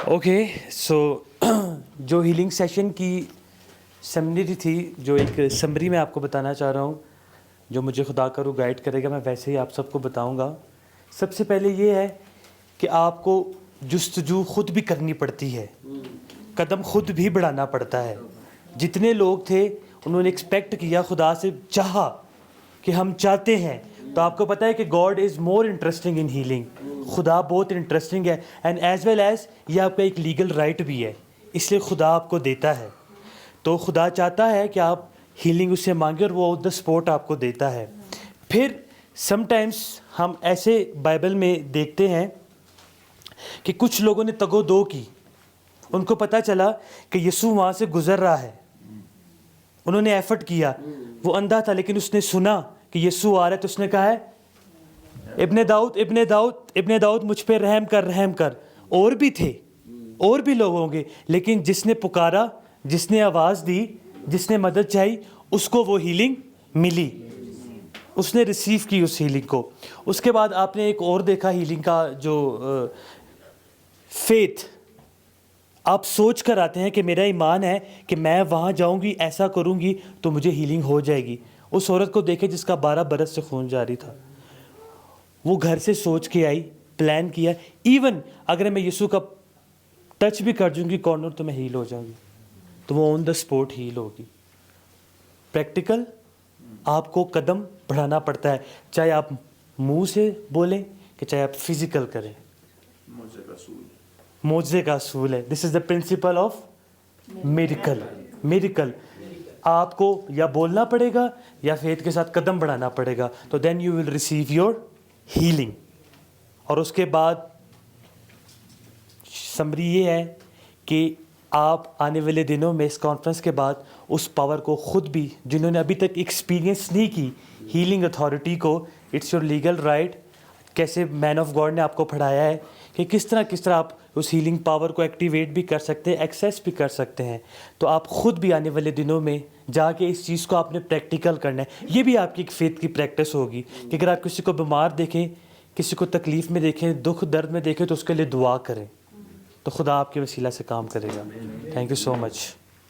Okay so جو healing session کی سمنری تھی، جو ایک سمری میں آپ کو بتانا چاہ رہا ہوں، جو مجھے خدا کرو گائیڈ کرے گا، میں ویسے ہی آپ سب کو بتاؤں گا. سب سے پہلے یہ ہے کہ آپ کو جستجو خود بھی کرنی پڑتی ہے، قدم خود بھی بڑھانا پڑتا ہے. جتنے لوگ تھے انہوں نے ایکسپیکٹ کیا، خدا سے چاہا کہ ہم چاہتے ہیں. تو آپ کو پتہ ہے کہ God is more interesting in healing. خدا بہت انٹرسٹنگ ہے، اینڈ ایز ویل ایز یہ آپ کا ایک لیگل رائٹ بھی ہے، اس لیے خدا آپ کو دیتا ہے. تو خدا چاہتا ہے کہ آپ ہیلنگ اس سے مانگے اور وہ آن دا اسپاٹ آپ کو دیتا ہے. پھر سم ٹائمس ہم ایسے بائبل میں دیکھتے ہیں کہ کچھ لوگوں نے تگ و دو کی. ان کو پتہ چلا کہ یسوع وہاں سے گزر رہا ہے، انہوں نے ایفرٹ کیا. وہ اندھا تھا لیکن اس نے سنا کہ یسوع آ رہا ہے، تو اس نے کہا ہے ابن داؤد ابن داؤد ابن داؤد مجھ پہ رحم کر رحم کر. اور بھی تھے، اور بھی لوگ ہوں گے، لیکن جس نے پکارا، جس نے آواز دی، جس نے مدد چاہی، اس کو وہ ہیلنگ ملی، اس نے ریسیو کی اس ہیلنگ کو. اس کے بعد آپ نے ایک اور دیکھا ہیلنگ کا، جو فیتھ. آپ سوچ کر آتے ہیں کہ میرا ایمان ہے کہ میں وہاں جاؤں گی، ایسا کروں گی تو مجھے ہیلنگ ہو جائے گی. اس عورت کو دیکھے جس کا 12 برس سے خون جاری تھا، وہ گھر سے سوچ کے آئی، پلان کیا، ایون اگر میں یسوع کا ٹچ بھی کر جوں گی کارنر تو میں ہیل ہو جاؤں گی. تو وہ آن دا اسپاٹ ہیل ہوگی. پریکٹیکل آپ کو قدم بڑھانا پڑتا ہے، چاہے آپ منہ سے بولیں کہ چاہے آپ فزیکل کریں. معجزے کا اصول ہے. دس از دا پرنسپل آف میریکل. میریکل آپ کو یا بولنا پڑے گا یا فیتھ کے ساتھ قدم بڑھانا پڑے گا. تو then you will receive your healing. اور اس کے بعد سمری یہ ہے کہ آپ آنے والے دنوں میں اس کانفرنس کے بعد اس پاور کو خود بھی، جنہوں نے ابھی تک ایکسپیرینس نہیں کی ہیلنگ اتھارٹی کو، اٹس یور لیگل رائٹ. کیسے مین آف گاڈ نے آپ کو پڑھایا ہے کہ کس طرح آپ اس ہیلنگ پاور کو ایکٹیویٹ بھی کر سکتے ہیں، ایکسیس بھی کر سکتے ہیں. تو آپ خود بھی آنے والے دنوں میں جا کے اس چیز کو آپ نے پریکٹیکل کرنا ہے. یہ بھی آپ کی ایک فیتھ کی پریکٹس ہوگی کہ اگر آپ کسی کو بیمار دیکھیں، کسی کو تکلیف میں دیکھیں، دکھ درد میں دیکھیں، تو اس کے لیے دعا کریں، تو خدا آپ کے وسیلہ سے کام کرے گا. Thank you so much.